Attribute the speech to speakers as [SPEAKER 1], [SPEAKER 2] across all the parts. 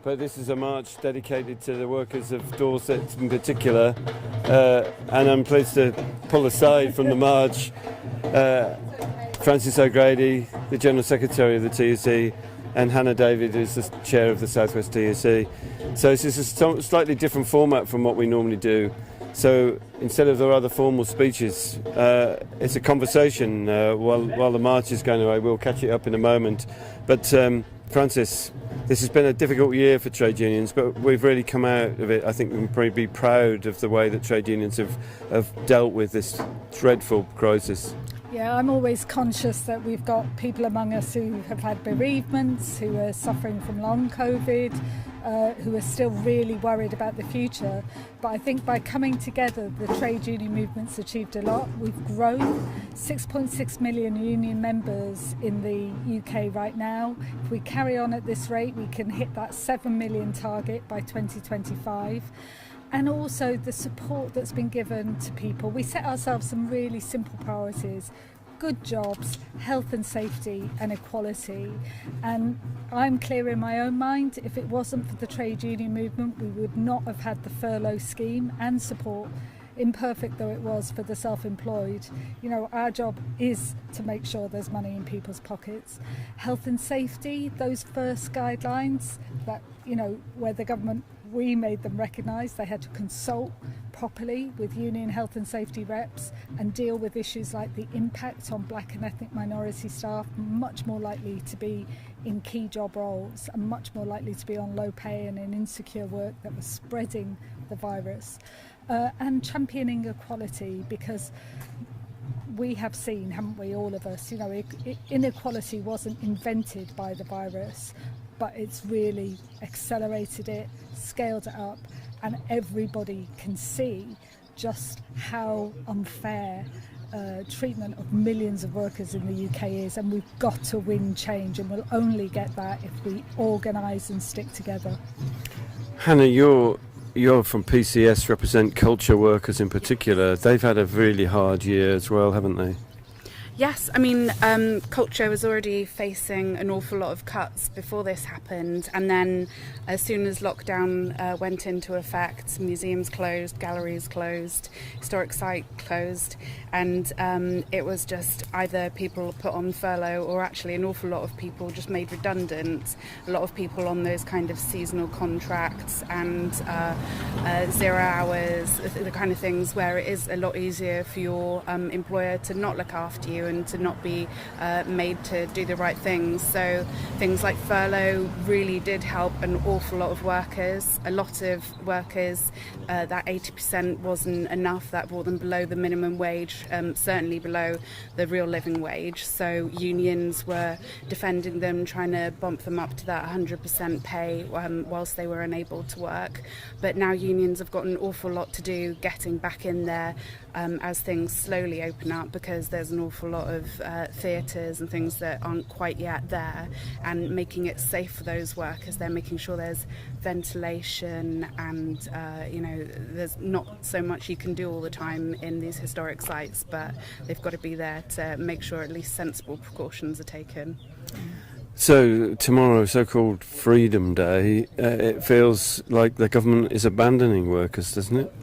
[SPEAKER 1] but this is a march dedicated to the workers of Dorset in particular, and I'm pleased to pull aside from the march Francis O'Grady, the General Secretary of the TUC, and Hannah David, who's the Chair of the South West TUC. So this is a slightly different format from what we normally do. So instead of the rather formal speeches, it's a conversation while the march is going away. We'll catch it up in a moment. But Francis, this has been a difficult year for trade unions, but we've really come out of it. I think we can probably be proud of the way that trade unions have dealt with this dreadful crisis.
[SPEAKER 2] Yeah, I'm always conscious that we've got people among us who have had bereavements, who are suffering from long COVID, who are still really worried about the future. But I think by coming together, the trade union movement's achieved a lot. We've grown 6.6 million union members in the UK right now. If we carry on at this rate, we can hit that 7 million target by 2025. And also the support that's been given to people. We set ourselves some really simple priorities: good jobs, health and safety, and equality. And I'm clear in my own mind, if it wasn't for the trade union movement, we would not have had the furlough scheme and support, imperfect though it was for the self-employed. You know, our job is to make sure there's money in people's pockets. Health and safety, those first guidelines that, you know, where the government, we made them recognise they had to consult properly with union health and safety reps and deal with issues like the impact on black and ethnic minority staff, much more likely to be in key job roles and much more likely to be on low pay and in insecure work that was spreading the virus. And championing equality, because we have seen, haven't we, all of us, you know, inequality wasn't invented by the virus, but it's really accelerated it, scaled it up, and everybody can see just how unfair treatment of millions of workers in the UK is, and we've got to win change, and we'll only get that if we organise and stick together.
[SPEAKER 1] Hannah, you're from PCS, represent culture workers in particular. They've had a really hard year as well, haven't they?
[SPEAKER 3] Yes, I mean, culture was already facing an awful lot of cuts before this happened, and then as soon as lockdown went into effect, museums closed, galleries closed, historic site closed, and it was just either people put on furlough or actually an awful lot of people just made redundant, a lot of people on those kind of seasonal contracts and 0 hours, the kind of things where it is a lot easier for your employer to not look after you and to not be made to do the right things. So things like furlough really did help an awful lot of workers. A lot of workers, that 80% wasn't enough. That brought them below the minimum wage, certainly below the real living wage. So unions were defending them, trying to bump them up to that 100% pay whilst they were unable to work. But now unions have got an awful lot to do getting back in there as things slowly open up, because there's an awful lot of theatres and things that aren't quite yet there, and making it safe for those workers. They're making sure there's ventilation and you know, there's not so much you can do all the time in these historic sites, but they've got to be there to make sure at least sensible precautions are taken.
[SPEAKER 1] So tomorrow, so-called Freedom Day, it feels like the government is abandoning workers, doesn't it?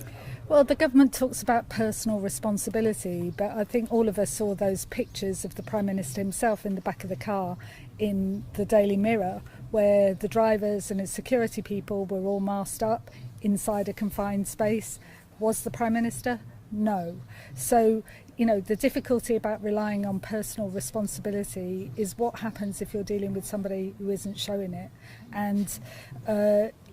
[SPEAKER 2] Well, the government talks about personal responsibility, but I think all of us saw those pictures of the Prime Minister himself in the back of the car in the Daily Mirror, where the drivers and his security people were all masked up inside a confined space. Was the Prime Minister? No. So, you know, the difficulty about relying on personal responsibility is what happens if you're dealing with somebody who isn't showing it. And,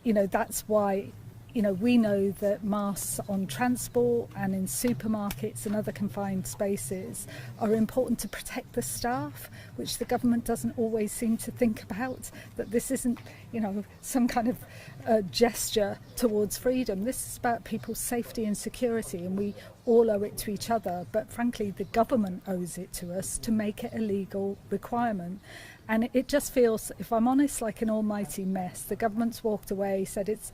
[SPEAKER 2] you know, that's why, you know, we know that masks on transport and in supermarkets and other confined spaces are important to protect the staff, which the government doesn't always seem to think about, that this isn't, you know, some kind of gesture towards freedom. This is about people's safety and security, and we all owe it to each other, but frankly the government owes it to us to make it a legal requirement. And it just feels, if I'm honest, like an almighty mess. The government's walked away, said it's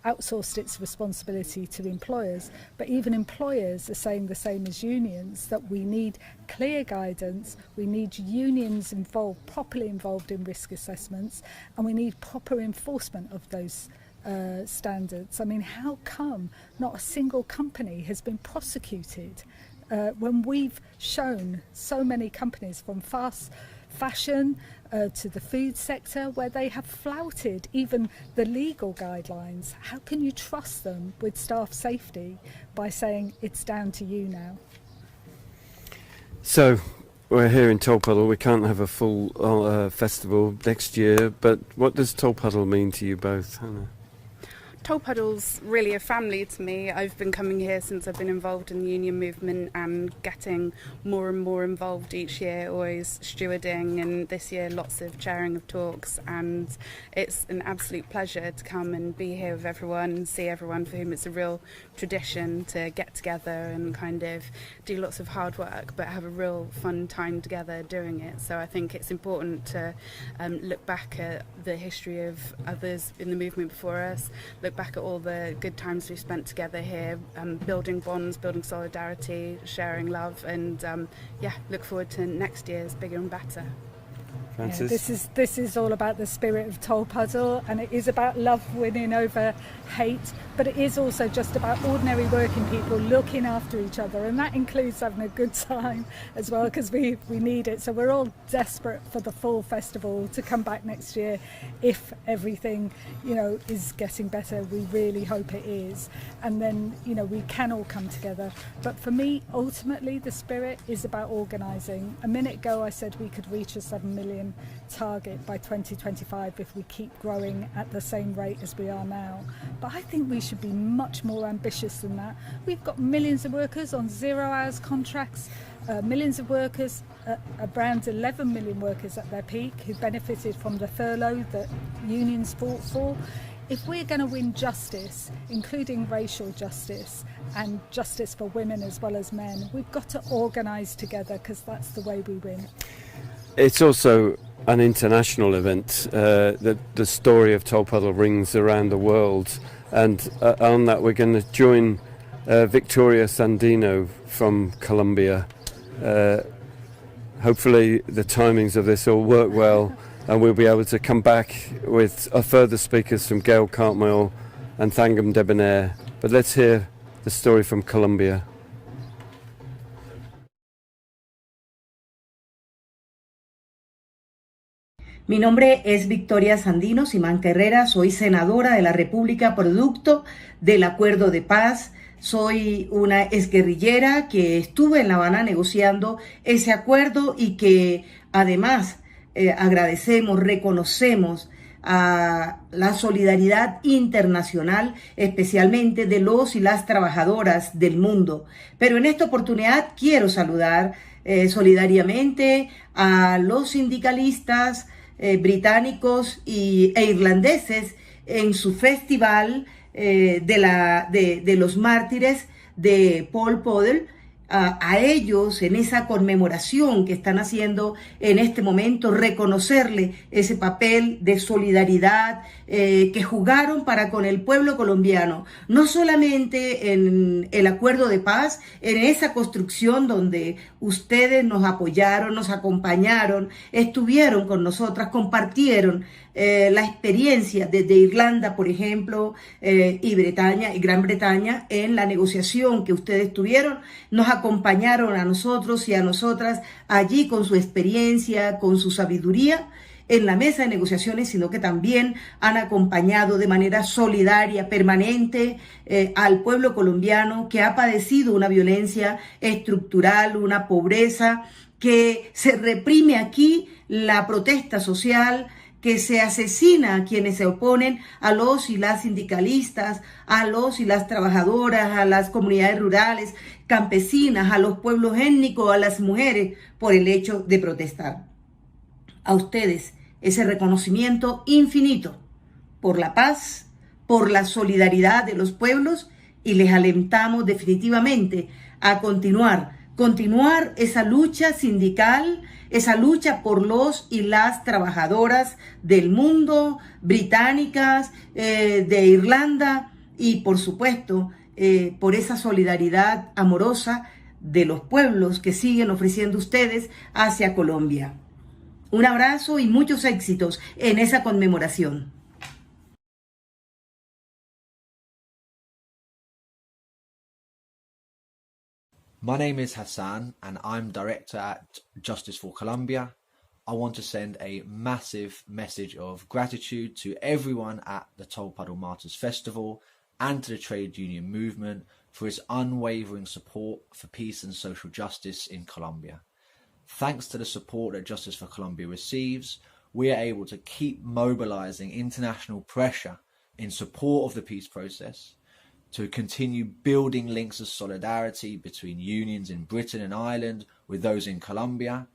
[SPEAKER 2] outsourced its responsibility to employers. But even employers are saying the same as unions, that we need clear guidance, we need unions involved, properly involved in risk assessments, and we need proper enforcement of those standards. I mean, how come not a single company has been prosecuted when we've shown so many companies, from fast fashion to the food sector, where they have flouted even the legal guidelines? How can you trust them with staff safety by saying it's down to you now?
[SPEAKER 1] So we're here in Tolpuddle. We can't have a full festival next year, but what does Tolpuddle mean to you both, Hannah?
[SPEAKER 3] Tolpuddle's really a family to me. I've been coming here since I've been involved in the union movement and getting more and more involved each year, always stewarding, and this year lots of chairing of talks, and it's an absolute pleasure to come and be here with everyone and see everyone for whom it's a real tradition to get together and kind of do lots of hard work but have a real fun time together doing it. So I think it's important to look back at the history of others in the movement before us, look back at all the good times we've spent together here, building bonds, building solidarity, sharing love, and look forward to next year's bigger and better.
[SPEAKER 1] Francis?
[SPEAKER 2] Yeah, this is all about the spirit of Tolpuddle, and it is about love winning over hate, but it is also just about ordinary working people looking after each other, and that includes having a good time as well, because we need it. So we're all desperate for the full festival to come back next year if everything is getting better. We really hope it is, and then we can all come together. But for me, ultimately the spirit is about organising. A minute ago I said we could reach a 7 million target by 2025 if we keep growing at the same rate as we are now. But I think we should be much more ambitious than that. We've got millions of workers on 0 hours contracts, millions of workers, around 11 million workers at their peak who benefited from the furlough that unions fought for. If we're going to win justice, including racial justice and justice for women as well as men, we've got to organise together, because that's the way we win.
[SPEAKER 1] It's also an international event. The story of Tolpuddle rings around the world, and on that we're going to join Victoria Sandino from Colombia. Hopefully the timings of this all work well, and we'll be able to come back with further speakers from Gail, Cartmail and Thangam Debonair. But let's hear the story from Colombia.
[SPEAKER 4] Mi nombre es Victoria Sandino Simán Herrera, soy senadora de la República producto del Acuerdo de Paz. Soy una exguerrillera que estuve en La Habana negociando ese acuerdo y que además agradecemos, reconocemos a la solidaridad internacional, especialmente de los y las trabajadoras del mundo. Pero en esta oportunidad quiero saludar solidariamente a los sindicalistas británicos e irlandeses en su festival de los mártires de Tolpuddle. A ellos, en esa conmemoración que están haciendo en este momento, reconocerle ese papel de solidaridad que jugaron para con el pueblo colombiano, no solamente en el acuerdo de paz, en esa construcción donde ustedes nos apoyaron, nos acompañaron, estuvieron con nosotras, compartieron la experiencia desde Irlanda, por ejemplo, y Gran Bretaña, en la negociación que ustedes tuvieron, nos acompañaron a nosotros y a nosotras allí con su experiencia, con su sabiduría en la mesa de negociaciones, sino que también han acompañado de manera solidaria, permanente, al pueblo colombiano que ha padecido una violencia estructural, una pobreza, que se reprime aquí la protesta social, que se asesina a quienes se oponen, a los y las sindicalistas, a los y las trabajadoras, a las comunidades rurales, campesinas, a los pueblos étnicos, a las mujeres, por el hecho de protestar. A ustedes ese reconocimiento infinito por la paz, por la solidaridad de los pueblos, y les alentamos definitivamente a continuar esa lucha sindical, esa lucha por los y las trabajadoras del mundo, británicas, de Irlanda, y por supuesto por esa solidaridad amorosa de los pueblos que siguen ofreciendo ustedes hacia Colombia. Un abrazo y muchos éxitos en esa conmemoración.
[SPEAKER 5] My name is Hassan and I'm director at Justice for Colombia. I want to send a massive message of gratitude to everyone at the Tolpuddle Martyrs Festival and to the trade union movement for its unwavering support for peace and social justice in Colombia. Thanks to the support that Justice for Colombia receives, we are able to keep mobilizing international pressure in support of the peace process, to continue building links of solidarity between unions in Britain and Ireland with those in Colombia,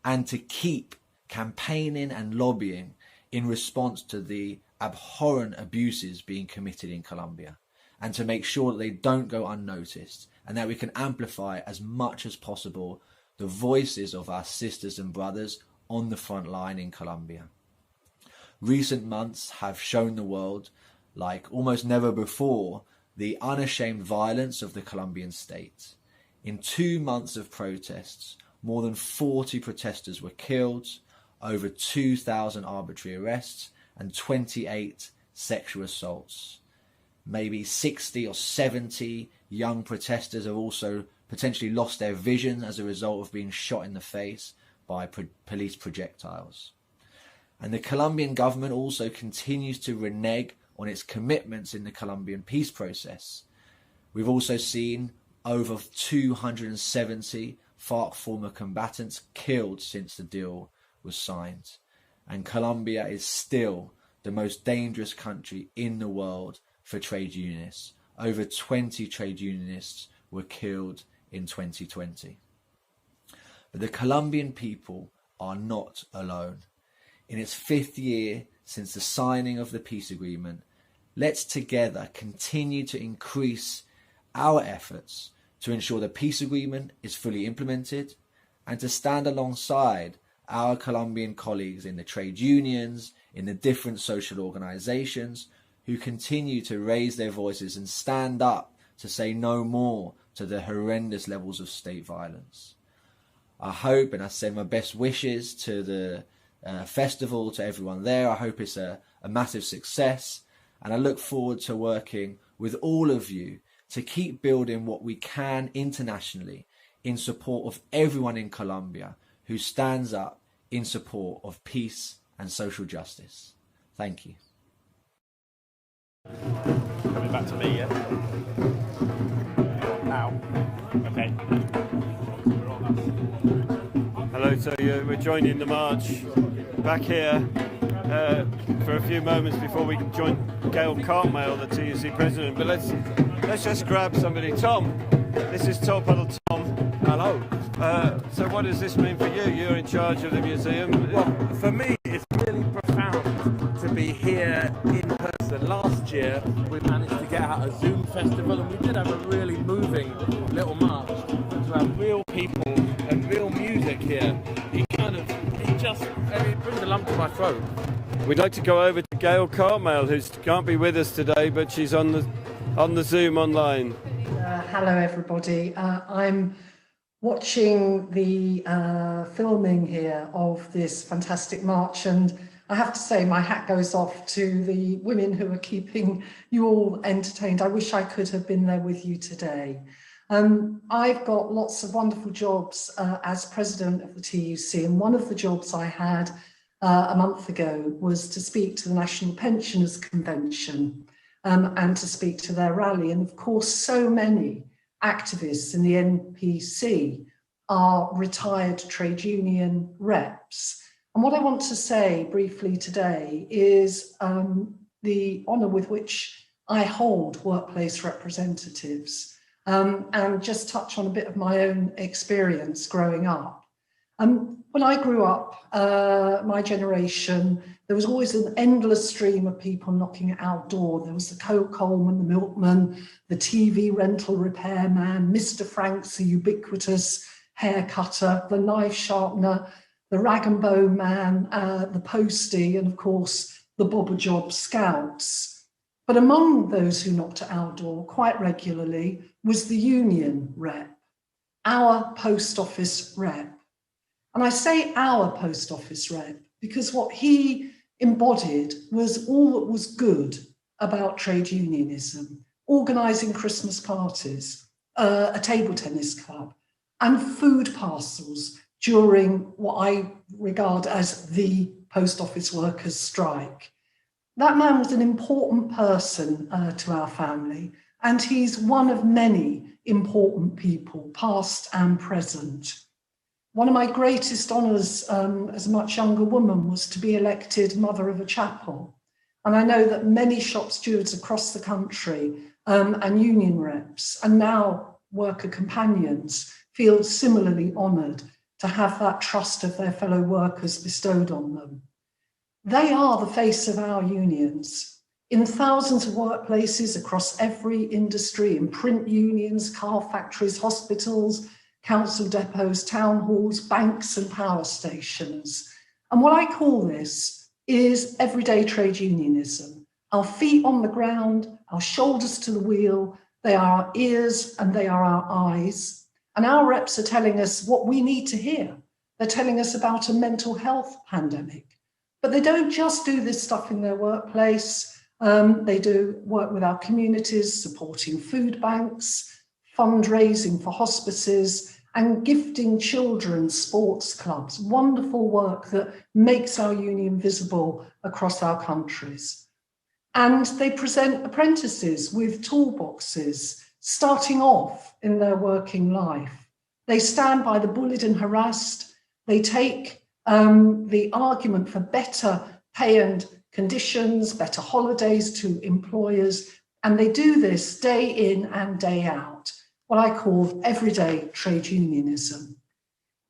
[SPEAKER 5] and to keep campaigning and lobbying in response to the abhorrent abuses being committed in Colombia, and to make sure that they don't go unnoticed and that we can amplify as much as possible the voices of our sisters and brothers on the front line in Colombia. Recent months have shown the world, like almost never before, the unashamed violence of the Colombian state. In 2 months of protests, more than 40 protesters were killed, over 2,000 arbitrary arrests, and 28 sexual assaults. Maybe 60 or 70 young protesters have also potentially lost their vision as a result of being shot in the face by police projectiles. And the Colombian government also continues to renege on its commitments in the Colombian peace process. We've also seen over 270 FARC former combatants killed since the deal was signed. And Colombia is still the most dangerous country in the world for trade unionists. Over 20 trade unionists were killed in 2020. But the Colombian people are not alone. In its 5th year since the signing of the peace agreement, let's together continue to increase our efforts to ensure the peace agreement is fully implemented and to stand alongside our Colombian colleagues in the trade unions, in the different social organizations who continue to raise their voices and stand up to say no more to the horrendous levels of state violence. I hope, and I send my best wishes to the festival, to everyone there. I hope it's a massive success, and I look forward to working with all of you to keep building what we can internationally in support of everyone in Colombia who stands up in support of peace and social justice. Thank you.
[SPEAKER 6] Coming back to me, yeah? Now. Okay.
[SPEAKER 1] Hello, so we're joining the march back here for a few moments before we join Gail Cartmail, the TUC president. But let's just grab somebody. Tom, this is Tolpuddle Tom.
[SPEAKER 6] Hello.
[SPEAKER 1] So what does this mean for you? You're in charge of the museum.
[SPEAKER 6] Well, for me, it's really profound to be here in person. Last year, we managed to get out a Zoom festival, and we did have a really moving little march. To have real people and real music here, it brings a lump to my throat.
[SPEAKER 1] We'd like to go over to Gail Cartmail, who can't be with us today, but she's on the Zoom online.
[SPEAKER 7] Hello, everybody. I'm watching the filming here of this fantastic march, and I have to say my hat goes off to the women who are keeping you all entertained. I wish I could have been there with you today. I've got lots of wonderful jobs as president of the TUC, and one of the jobs I had a month ago was to speak to the National Pensioners Convention and to speak to their rally. And of course, so many activists in the NPC are retired trade union reps. And what I want to say briefly today is the honour with which I hold workplace representatives. And just touch on a bit of my own experience growing up. When I grew up, my generation, there was always an endless stream of people knocking at our door. There was the coalman, the milkman, the TV rental repairman, Mr. Franks, the ubiquitous hair cutter, the knife sharpener, the rag and bone man, the postie, and of course, the Bobber Job scouts. But among those who knocked at our door quite regularly was the union rep, our post office rep. And I say our post office rep because what he embodied was all that was good about trade unionism, organising Christmas parties, a table tennis club, and food parcels during what I regard as the post office workers' strike. That man was an important person to our family, and he's one of many important people, past and present. One of my greatest honours as a much younger woman was to be elected Mother of a Chapel. And I know that many shop stewards across the country and union reps and now worker companions feel similarly honoured to have that trust of their fellow workers bestowed on them. They are the face of our unions. In thousands of workplaces across every industry, in print unions, car factories, hospitals, council depots, town halls, banks and power stations. And what I call this is everyday trade unionism. Our feet on the ground, our shoulders to the wheel, they are our ears and they are our eyes. And our reps are telling us what we need to hear. They're telling us about a mental health pandemic. But they don't just do this stuff in their workplace. They do work with our communities, supporting food banks, fundraising for hospices, and gifting children sports clubs. Wonderful work that makes our union visible across our countries. And they present apprentices with toolboxes, starting off in their working life. They stand by the bullied and harassed. They take the argument for better pay and conditions, better holidays to employers, and they do this day in and day out, what I call everyday trade unionism.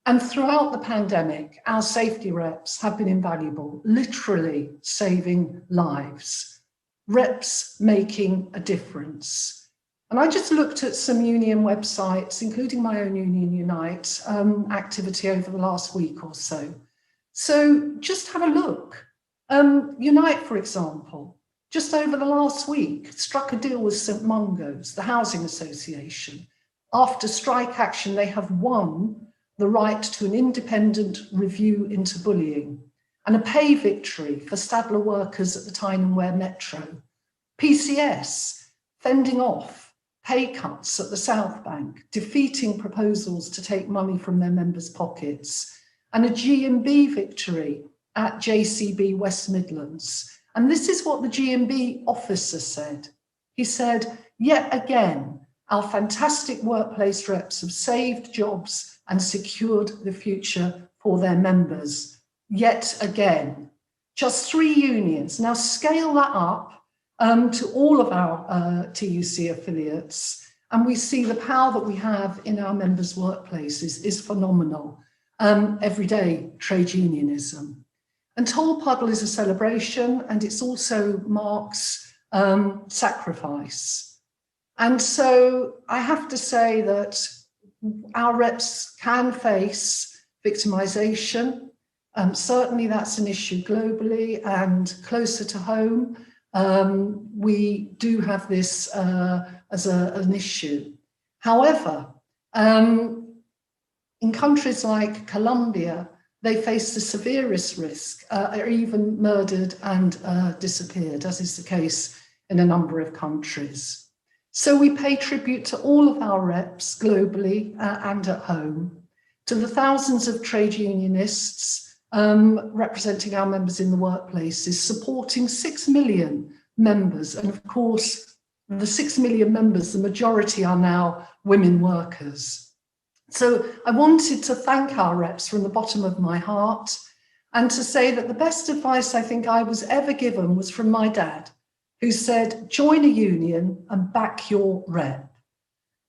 [SPEAKER 7] And throughout the pandemic, our safety reps have been invaluable, literally saving lives, reps making a difference. And I just looked at some union websites, including my own Union Unite activity over the last week or so. So just have a look. Unite, for example, just over the last week, struck a deal with St Mungo's, the housing association. After strike action, they have won the right to an independent review into bullying and a pay victory for Stadler workers at the Tyne and Wear Metro. PCS fending off pay cuts at the South Bank, defeating proposals to take money from their members' pockets, and a G&B victory at JCB West Midlands. And this is what the G&B officer said. He said, yet again, our fantastic workplace reps have saved jobs and secured the future for their members. Yet again, just 3 unions. Now scale that up to all of our TUC affiliates, and we see the power that we have in our members' workplaces is phenomenal. Everyday trade unionism. And Tolpuddle is a celebration, and it's also marks sacrifice. And so I have to say that our reps can face victimisation. Certainly that's an issue globally, and closer to home, we do have this as an issue. However, in countries like Colombia, they face the severest risk, are even murdered and disappeared, as is the case in a number of countries. So we pay tribute to all of our reps globally and at home, to the thousands of trade unionists representing our members in the workplaces, supporting 6 million members. And of course, the 6 million members, the majority are now women workers. So I wanted to thank our reps from the bottom of my heart, and to say that the best advice I think I was ever given was from my dad, who said, join a union and back your rep.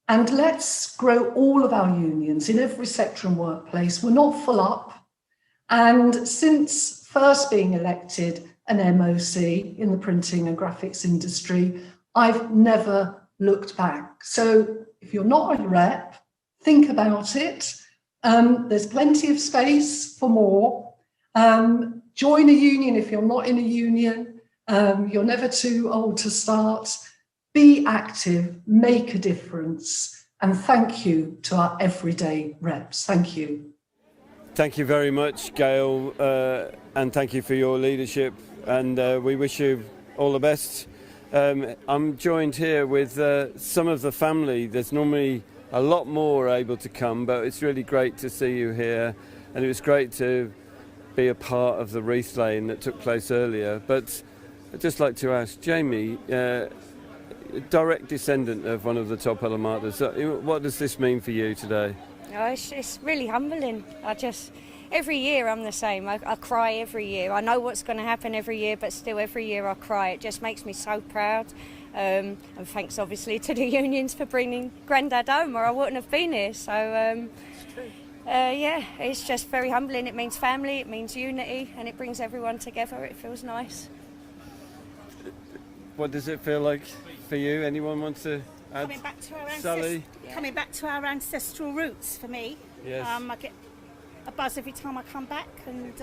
[SPEAKER 7] And let's grow all of our unions in every sector and workplace. We're not full up. And since first being elected an MOC in the printing and graphics industry, I've never looked back. So if you're not a rep, think about it. There's plenty of space for more. Join a union if you're not in a union. You're never too old to start. Be active, make a difference, and thank you to our everyday reps. Thank you.
[SPEAKER 1] Thank you very much, Gail, and thank you for your leadership, and we wish you all the best. I'm joined here with some of the family. There's normally a lot more able to come, but it's really great to see you here, and it was great to be a part of the wreath laying that took place earlier. But I'd just like to ask Jamie, direct descendant of one of the Tolpuddle Martyrs, what does this mean for you today?
[SPEAKER 8] Oh, it's really humbling. Every year I'm the same. I cry every year. I know what's going to happen every year, but still every year I cry. It just makes me so proud. And thanks obviously to the unions for bringing Grandad home, or I wouldn't have been here. So yeah, it's just very humbling. It means family, it means unity, and it brings everyone together. It feels nice.
[SPEAKER 1] What does it feel like for you? Anyone wants to add?
[SPEAKER 9] Coming back to our ancestral roots for me.
[SPEAKER 1] Yes.
[SPEAKER 9] I get a buzz every time I come back, and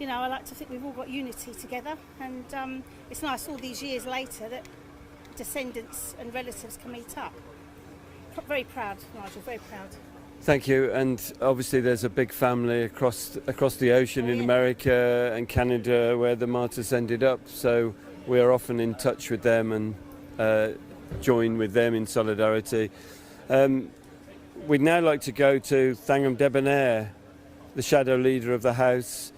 [SPEAKER 9] you know, I like to think we've all got unity together, and it's nice all these years later that descendants and relatives can meet up. Very proud, Nigel, very proud.
[SPEAKER 1] Thank you. And obviously there's a big family across the ocean in America and Canada where the martyrs ended up, so we are often in touch with them and join with them in solidarity. We'd now like to go to Thangam Debonair, the shadow leader of the House,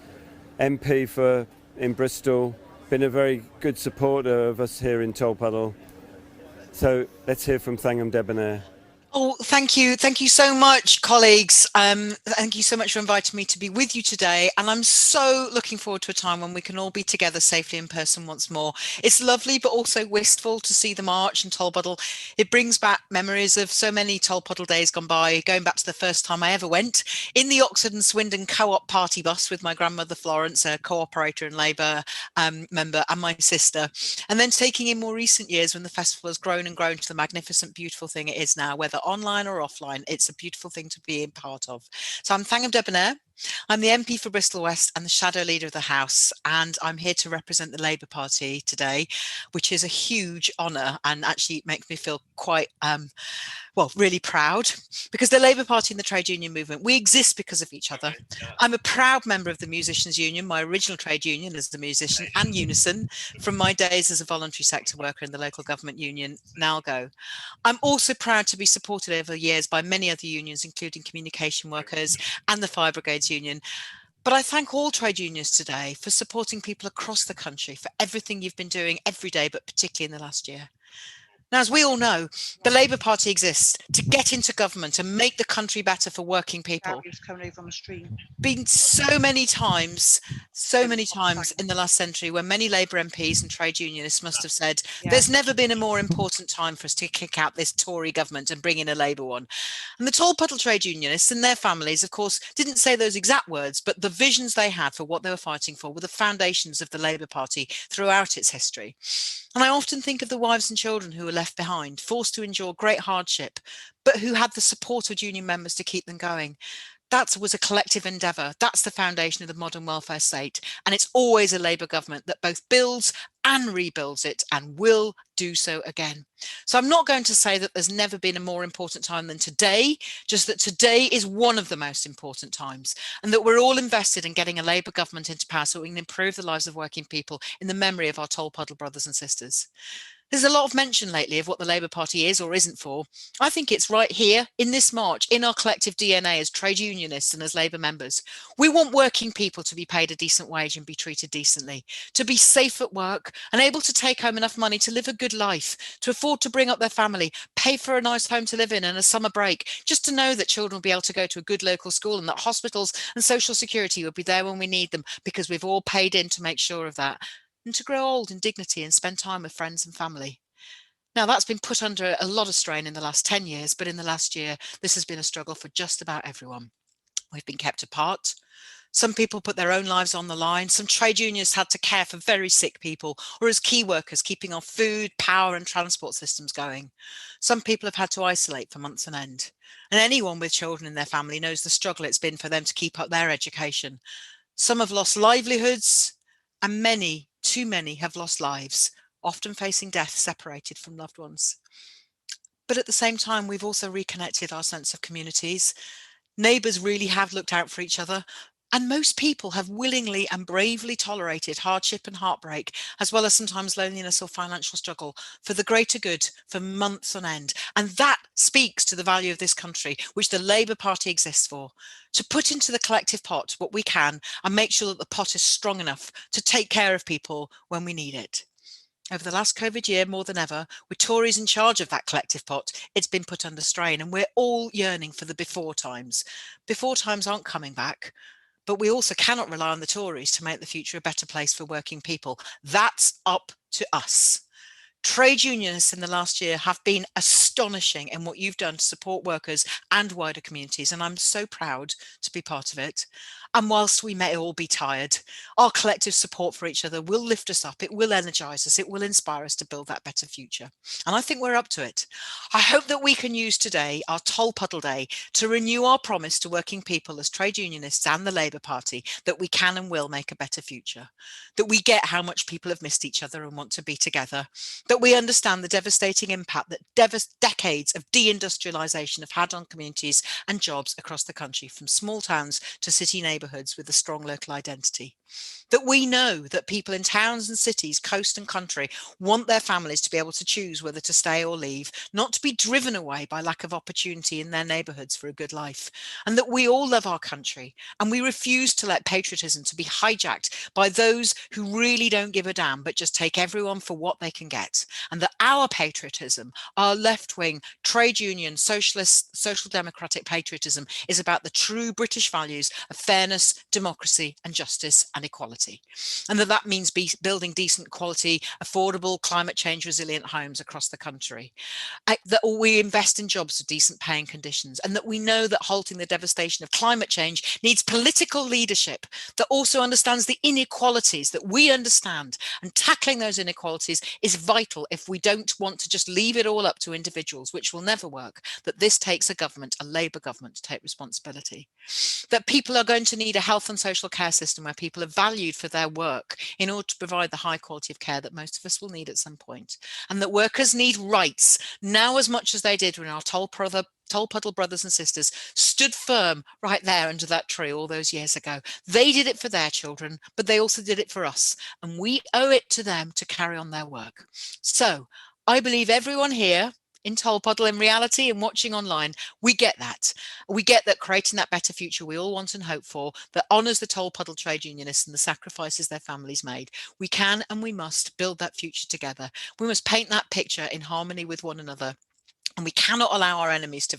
[SPEAKER 1] MP in Bristol, been a very good supporter of us here in Tolpuddle. So let's hear from Thangam Debonair.
[SPEAKER 10] Oh, thank you. Thank you so much, colleagues. Thank you so much for inviting me to be with you today. And I'm so looking forward to a time when we can all be together safely in person once more. It's lovely, but also wistful to see the march in Tolpuddle. It brings back memories of so many Tolpuddle days gone by, going back to the first time I ever went in the Oxford and Swindon co-op party bus with my grandmother Florence, a co-operator and Labour member, and my sister. And then taking in more recent years when the festival has grown and grown to the magnificent, beautiful thing it is now, whether online or offline. It's a beautiful thing to be a part of. So I'm Thangam Debonair. I'm the MP for Bristol West and the shadow leader of the House, and I'm here to represent the Labour Party today, which is a huge honour and actually makes me feel quite well, really proud, because the Labour Party and the trade union movement, we exist because of each other. I'm a proud member of the Musicians Union, my original trade union as a musician, and Unison from my days as a voluntary sector worker in the local government union, NALGO. I'm also proud to be supported over the years by many other unions, including communication workers and the Fire Brigades Union. But I thank all trade unions today for supporting people across the country for everything you've been doing every day, but particularly in the last year. Now, as we all know, the Labour Party exists to get into government and make the country better for working people. Been so many times in the last century when many Labour MPs and trade unionists must have said, there's never been a more important time for us to kick out this Tory government and bring in a Labour one. And the Tolpuddle trade unionists and their families, of course, didn't say those exact words, but the visions they had for what they were fighting for were the foundations of the Labour Party throughout its history. And I often think of the wives and children who were left behind, forced to endure great hardship, but who had the support of union members to keep them going. That was a collective endeavour. That's the foundation of the modern welfare state. And it's always a Labour government that both builds and rebuilds it and will do so again. So I'm not going to say that there's never been a more important time than today, just that today is one of the most important times, and that we're all invested in getting a Labour government into power so we can improve the lives of working people in the memory of our Tolpuddle brothers and sisters. There's a lot of mention lately of what the Labour Party is or isn't for. I think it's right here in this march, in our collective DNA as trade unionists and as Labour members. We want working people to be paid a decent wage and be treated decently, to be safe at work and able to take home enough money to live a good life, to afford to bring up their family, pay for a nice home to live in and a summer break, just to know that children will be able to go to a good local school and that hospitals and social security will be there when we need them, because we've all paid in to make sure of that. And to grow old in dignity and spend time with friends and family. Now, that's been put under a lot of strain in the last 10 years, but in the last year, this has been a struggle for just about everyone. We've been kept apart. Some people put their own lives on the line. Some trade unions had to care for very sick people, or as key workers, keeping our food, power and transport systems going. Some people have had to isolate for months on end. And anyone with children in their family knows the struggle it's been for them to keep up their education. Some have lost livelihoods, and many too many have lost lives, often facing death separated from loved ones. But at the same time, we've also reconnected our sense of communities. Neighbours really have looked out for each other, and most people have willingly and bravely tolerated hardship and heartbreak, as well as sometimes loneliness or financial struggle, for the greater good for months on end. And that speaks to the value of this country, which the Labour Party exists for, to put into the collective pot what we can and make sure that the pot is strong enough to take care of people when we need it. Over the last COVID year, more than ever, with Tories in charge of that collective pot, it's been put under strain, and we're all yearning for the before times. Before times aren't coming back, but we also cannot rely on the Tories to make the future a better place for working people. That's up to us. Trade unionists in the last year have been astonishing in what you've done to support workers and wider communities, and I'm so proud to be part of it. And whilst we may all be tired, our collective support for each other will lift us up, it will energise us, it will inspire us to build that better future. And I think we're up to it. I hope that we can use today, our Tolpuddle Day, to renew our promise to working people as trade unionists and the Labour Party that we can and will make a better future, that we get how much people have missed each other and want to be together, that we understand the devastating impact that decades of deindustrialisation have had on communities and jobs across the country, from small towns to city neighbourhoods with a strong local identity. That we know that people in towns and cities, coast and country, want their families to be able to choose whether to stay or leave, not to be driven away by lack of opportunity in their neighbourhoods for a good life. And that we all love our country, and we refuse to let patriotism to be hijacked by those who really don't give a damn but just take everyone for what they can get. And that our patriotism, our left-wing, trade union, socialist, social democratic patriotism, is about the true British values of fairness, democracy and justice and equality. And that means building decent, quality, affordable, climate change resilient homes across the country. That we invest in jobs with decent pay and conditions, and that we know that halting the devastation of climate change needs political leadership that also understands the inequalities that we understand, and tackling those inequalities is vital if we don't want to just leave it all up to individuals, which will never work. That this takes a government, a Labour government, to take responsibility. That people are going to need a health and social care system where people are valued for their work in order to provide the high quality of care that most of us will need at some point. And that workers need rights now as much as they did when our Tolpuddle brothers and sisters stood firm right there under that tree all those years ago. They did it for their children, but they also did it for us. And we owe it to them to carry on their work. So I believe everyone here in Tolpuddle, in reality and watching online, we get that. We get that creating that better future we all want and hope for, that honours the Tolpuddle trade unionists and the sacrifices their families made. We can and we must build that future together. We must paint that picture in harmony with one another. And we cannot allow our enemies to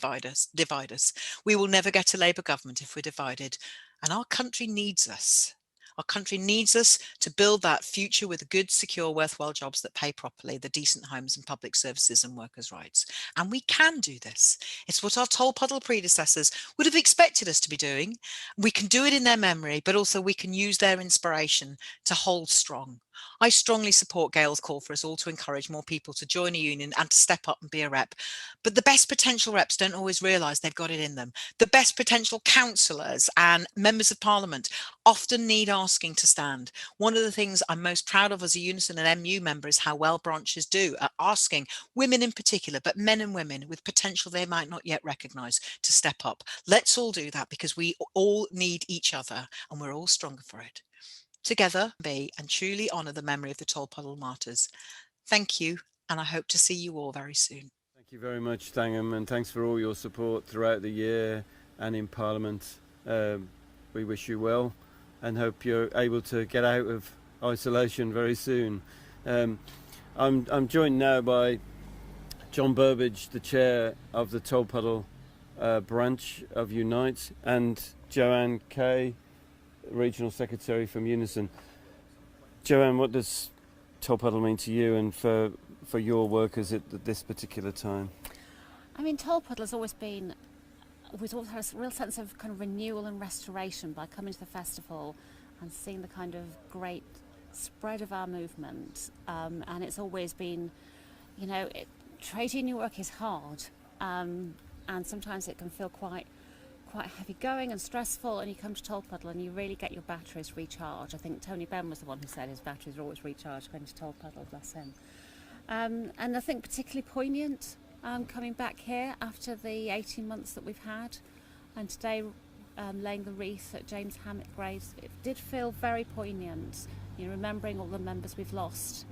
[SPEAKER 10] divide us. We will never get a Labour government if we're divided. And our country needs us. Our country needs us to build that future with good, secure, worthwhile jobs that pay properly, the decent homes and public services and workers' rights. And we can do this. It's what our Tolpuddle predecessors would have expected us to be doing. We can do it in their memory, but also we can use their inspiration to hold strong. I strongly support Gail's call for us all to encourage more people to join a union and to step up and be a rep. But the best potential reps don't always realise they've got it in them. The best potential councillors and members of parliament often need asking to stand. One of the things I'm most proud of as a Unison and MU member is how well branches do at asking women in particular, but men and women with potential they might not yet recognise, to step up. Let's all do that, because we all need each other and we're all stronger for it. Together, be and truly honour the memory of the Tolpuddle Martyrs. Thank you, and I hope to see you all very soon.
[SPEAKER 1] Thank you very much, Thangham, and thanks for all your support throughout the year and in Parliament. We wish you well and hope you're able to get out of isolation very soon. I'm joined now by John Burbage, the chair of the Tolpuddle branch of Unite, and Joanne Kay, Regional Secretary from Unison. Joanne, what does Tolpuddle mean to you and for your workers at this particular time?
[SPEAKER 11] I mean, Tolpuddle has always been, we've always had a real sense of kind of renewal and restoration by coming to the festival and seeing the kind of great spread of our movement. And it's always been, you know, trade union work is hard, and sometimes it can feel quite quite heavy going and stressful, and you come to Tolpuddle and you really get your batteries recharged. I think Tony Benn was the one who said his batteries are always recharged going to Tolpuddle, bless him. And I think particularly poignant coming back here after the 18 months that we've had, and today laying the wreath at James Hammett graves. It did feel very poignant, remembering all the members we've lost,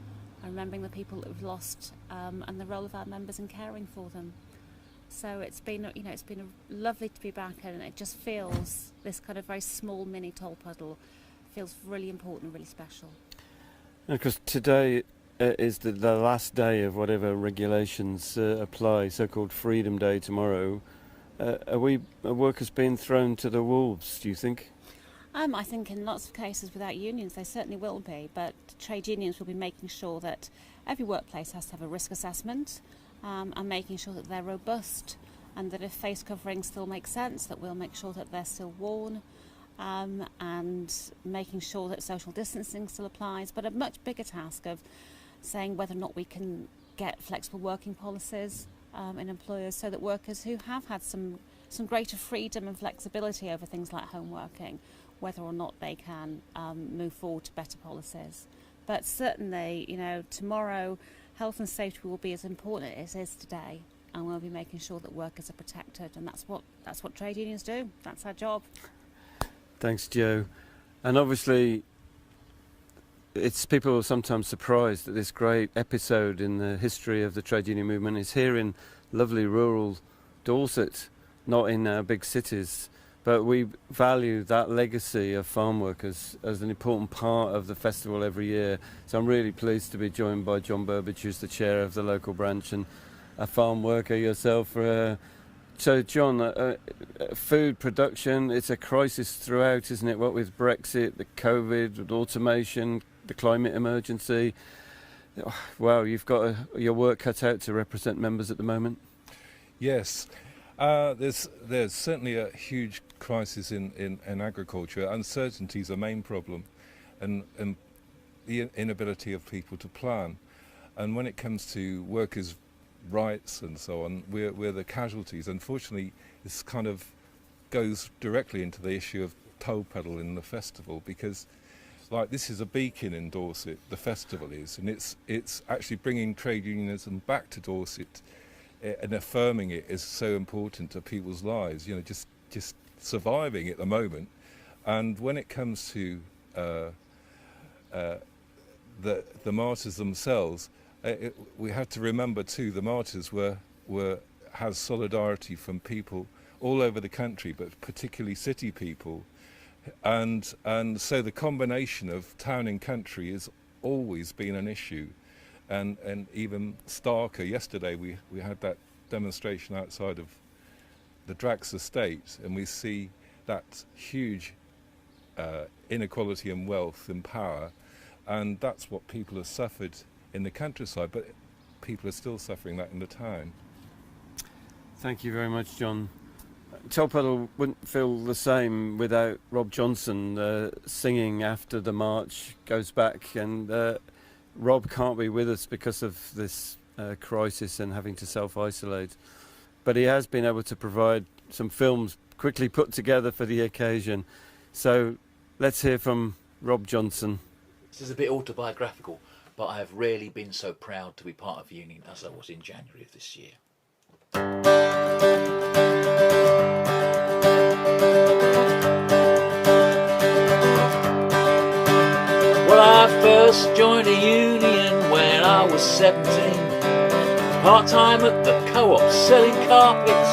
[SPEAKER 11] and remembering the people that we've lost, and the role of our members in caring for them. So it's been, it's been lovely to be back, and it just feels, this kind of very small mini Tolpuddle feels really important and really special.
[SPEAKER 1] Because today is the last day of whatever regulations apply, so-called Freedom Day tomorrow. Are workers being thrown to the wolves, do you think?
[SPEAKER 11] I think in lots of cases without unions they certainly will be, but trade unions will be making sure that every workplace has to have a risk assessment, and making sure that they're robust, and that if face coverings still make sense, that we'll make sure that they're still worn, and making sure that social distancing still applies, but a much bigger task of saying whether or not we can get flexible working policies in employers, so that workers who have had some greater freedom and flexibility over things like home working, whether or not they can move forward to better policies. But certainly, tomorrow health and safety will be as important as it is today, and we'll be making sure that workers are protected, and that's what trade unions do. That's our job.
[SPEAKER 1] Thanks, Jo. And obviously, people are sometimes surprised that this great episode in the history of the trade union movement is here in lovely rural Dorset, not in our big cities. But we value that legacy of farm workers as an important part of the festival every year. So I'm really pleased to be joined by John Burbage, who's the chair of the local branch and a farm worker yourself. So John, food production, it's a crisis throughout, isn't it? What with Brexit, the COVID, with automation, the climate emergency. Wow, you've got your work cut out to represent members at the moment.
[SPEAKER 12] Yes. There's certainly a huge crisis in agriculture. Uncertainty is a main problem, and the inability of people to plan. And when it comes to workers' rights and so on, we're the casualties. Unfortunately, this kind of goes directly into the issue of Tolpuddle in the festival, because this is a beacon in Dorset, the festival is, and it's actually bringing trade unionism back to Dorset. And affirming it is so important to people's lives, just surviving at the moment. And when it comes to the martyrs themselves, we have to remember too, the martyrs has solidarity from people all over the country, but particularly city people, and so the combination of town and country has always been an issue. And even starker, yesterday we had that demonstration outside of the Drax estate, and we see that huge inequality in wealth and power, and that's what people have suffered in the countryside, but people are still suffering that in the town.
[SPEAKER 1] Thank you very much, John. Tolpuddle wouldn't feel the same without Rob Johnson singing after the march goes back, and Rob can't be with us because of this crisis and having to self-isolate, but he has been able to provide some films quickly put together for the occasion. So let's hear from Rob Johnson.
[SPEAKER 13] This is a bit autobiographical, but I have rarely been so proud to be part of a union as I was in January of this year. Well, I first joined a union when I was 17, part-time at the co-op selling carpets.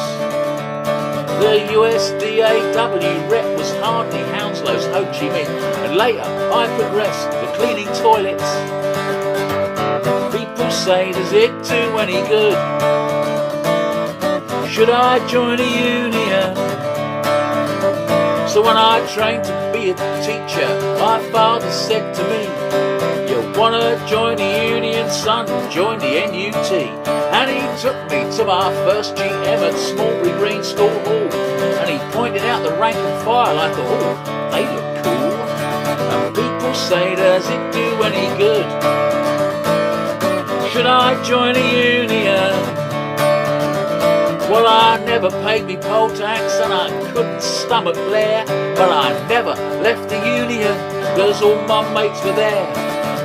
[SPEAKER 13] The USDAW rep was hardly Hounslow's Ho Chi Minh, and later I progressed to cleaning toilets. People say, does it do any good? Should I join a union? So when I trained to be a teacher, my father said to me, you wanna join the union, son? Join the NUT. And he took me to my first GM at Smallbury Green School Hall, and he pointed out the rank and file. I thought, oh, they look cool. And people say, does it do any good? Should I join a union? Well, I never never paid me poll tax and I couldn't stomach Blair, but I never left the union because all my mates were there.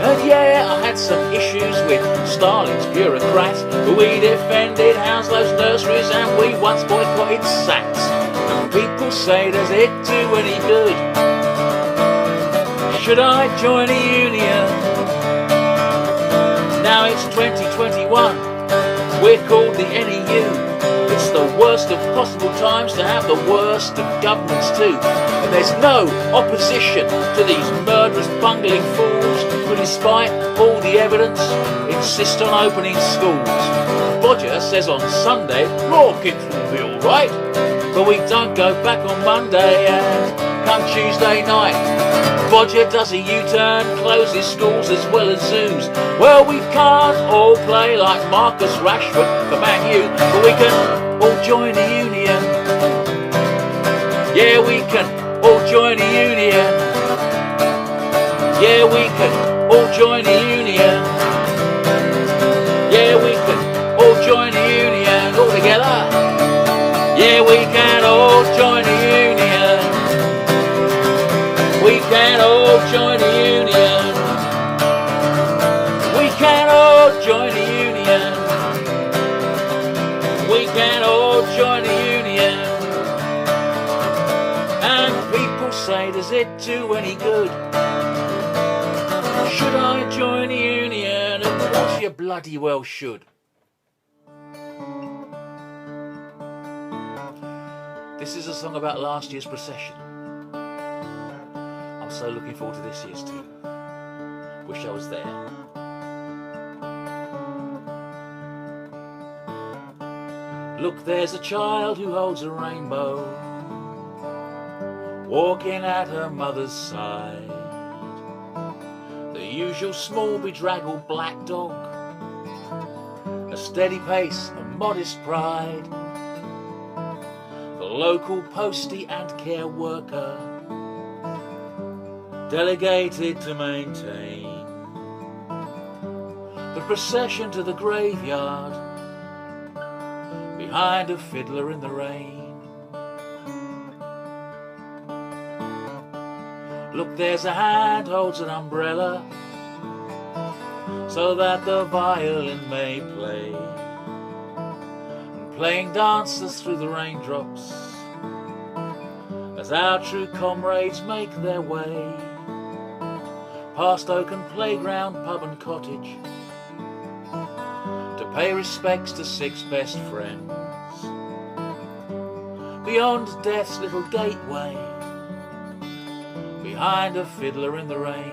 [SPEAKER 13] And yeah, I had some issues with Stalin's bureaucrats, but we defended Hounslow's nurseries and we once boycotted Saks. And people say, does it do any good? Should I join a union? Now it's 2021, we're called the NEU. It's the worst of possible times to have the worst of governments too. And there's no opposition to these murderous bungling fools who, despite all the evidence, insist on opening schools. Bodger says on Sunday, raw kids will be alright, but we don't go back on Monday and come Tuesday night. Bodger does a U-turn, closes schools as well as zoos. Well, we can't all play like Marcus Rashford for Man U, but we can all join a union. Yeah, we can all join a union. Yeah, we can all join a union. Yeah, we can all join a union all together. Yeah, we can all join a union. We can all join a union. We can all join a union. We can all join a union. And people say, does it do any good? Should I join a union? Of course you bloody well should. This is a song about last year's procession. I'm so looking forward to this year's too. Wish I was there. Look, there's a child who holds a rainbow, walking at her mother's side. The usual small bedraggled black dog, a steady pace, a modest pride. The local postie and care worker, delegated to maintain the procession to the graveyard, behind a fiddler in the rain. Look, there's a hand holds an umbrella so that the violin may play, and playing dances through the raindrops as our true comrades make their way past Oaken Playground, pub and cottage to pay respects to 6 best friends beyond death's little gateway, behind a fiddler in the rain.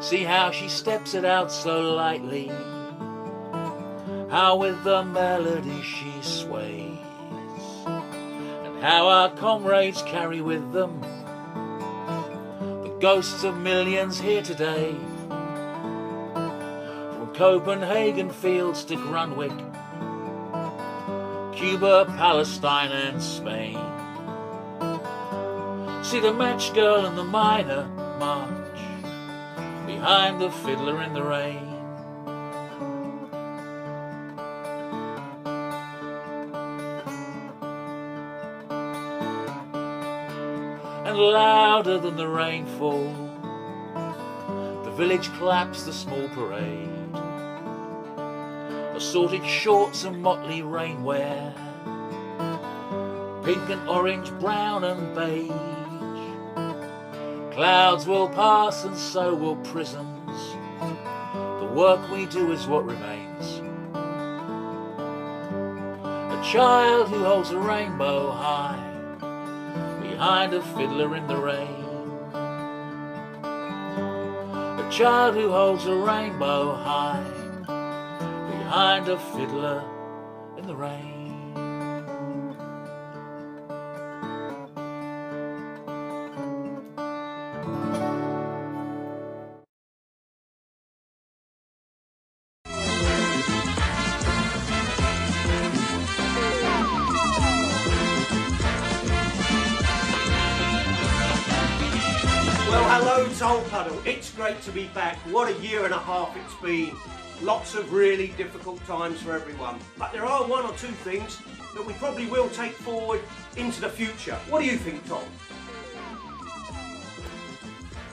[SPEAKER 13] See how she steps it out so lightly, how with the melody she sways, and how our comrades carry with them the ghosts of millions here today, from Copenhagen fields to Grunwick, Cuba, Palestine and Spain. See the match girl and the miner march behind the fiddler in the rain. And louder than the rainfall, the village claps the small parade. Assorted shorts and motley rainwear, pink and orange, brown and beige. Clouds will pass and so will prisms. The work we do is what remains. A child who holds a rainbow high behind a fiddler in the rain. A child who holds a rainbow high behind a fiddler in the rain.
[SPEAKER 14] Hello Tolpuddle, it's great to be back. What a year and a half it's been. Lots of really difficult times for everyone. But there are one or two things that we probably will take forward into the future. What do you think, Tom?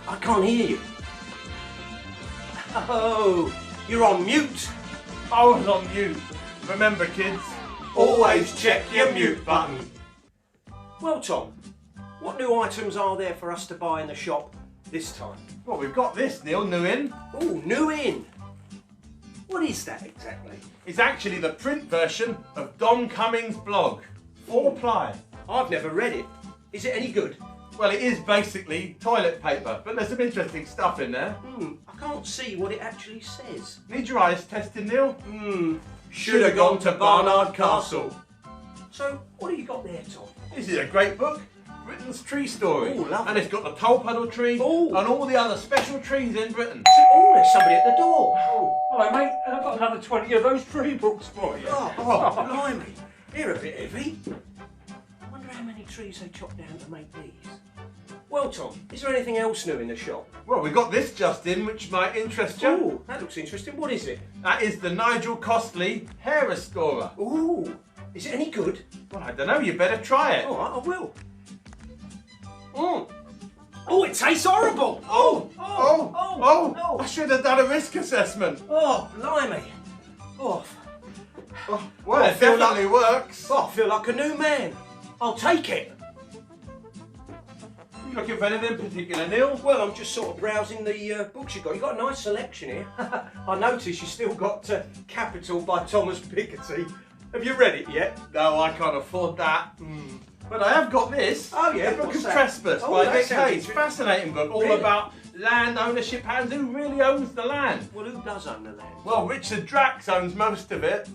[SPEAKER 14] I can't hear you. Oh, you're on mute.
[SPEAKER 6] I was on mute. Remember, kids,
[SPEAKER 14] Always check your mute button. Well, Tom, what new items are there for us to buy in the shop this time?
[SPEAKER 6] well, we've got this, Neil, new in.
[SPEAKER 14] Oh, new in. What is that exactly?
[SPEAKER 6] It's actually the print version of Don Cummings' blog. 4-ply.
[SPEAKER 14] I've never read it. Is it any good?
[SPEAKER 6] Well, it is basically toilet paper, but there's some interesting stuff in there.
[SPEAKER 14] I can't see what it actually says.
[SPEAKER 6] Need your eyes tested, Neil?
[SPEAKER 14] Should have gone to Barnard Castle. So, what have you got there, Tom?
[SPEAKER 6] This is a great book, Britain's Tree Story.
[SPEAKER 14] Oh, lovely.
[SPEAKER 6] And it's got the Tolpuddle tree and all the other special trees in Britain.
[SPEAKER 14] Oh, there's somebody at the door.
[SPEAKER 15] Hello, mate. I've got another 20 of those tree books for you.
[SPEAKER 14] Oh, blimey. They're a bit heavy. I wonder how many trees they chopped down to make these. Well, Tom, is there anything else new in the shop?
[SPEAKER 6] Well, we've got this just in, which might interest you.
[SPEAKER 14] Oh, that looks interesting. What is it?
[SPEAKER 6] That is the Nigel Costley Hair Restorer.
[SPEAKER 14] Ooh, is it any good?
[SPEAKER 6] Well, I don't know, you better try it.
[SPEAKER 14] All right, I will. Oh, it tastes horrible.
[SPEAKER 6] Oh, I should have done a risk assessment.
[SPEAKER 14] Oh, blimey.
[SPEAKER 6] Well, it definitely works.
[SPEAKER 14] Oh, I feel like a new man. I'll take it.
[SPEAKER 6] You looking for anything particular, Neil?
[SPEAKER 14] Well, I'm just sort of browsing the books you've got. You've got a nice selection here. I notice you've still got Capital by Thomas Piketty. Have you read it yet?
[SPEAKER 6] No, I can't afford that. But I have got this.
[SPEAKER 14] Oh, yeah,
[SPEAKER 6] The Book
[SPEAKER 14] what's
[SPEAKER 6] of
[SPEAKER 14] that?
[SPEAKER 6] Trespass
[SPEAKER 14] Oh,
[SPEAKER 6] by
[SPEAKER 14] that
[SPEAKER 6] Nick
[SPEAKER 14] sounds
[SPEAKER 6] Hayes.
[SPEAKER 14] interesting.
[SPEAKER 6] Fascinating book, all
[SPEAKER 14] Really?
[SPEAKER 6] about land ownership and who really owns the land.
[SPEAKER 14] Well, who does own the land?
[SPEAKER 6] Well, Richard Drax owns most of it.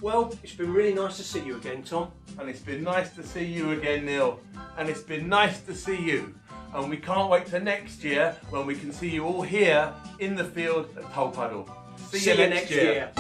[SPEAKER 14] Well, it's been really nice to see you again, Tom.
[SPEAKER 6] And it's been nice to see you again, Neil. And it's been nice to see you. And we can't wait till next year when we can see you all here in the field at Tolpuddle. See you next year.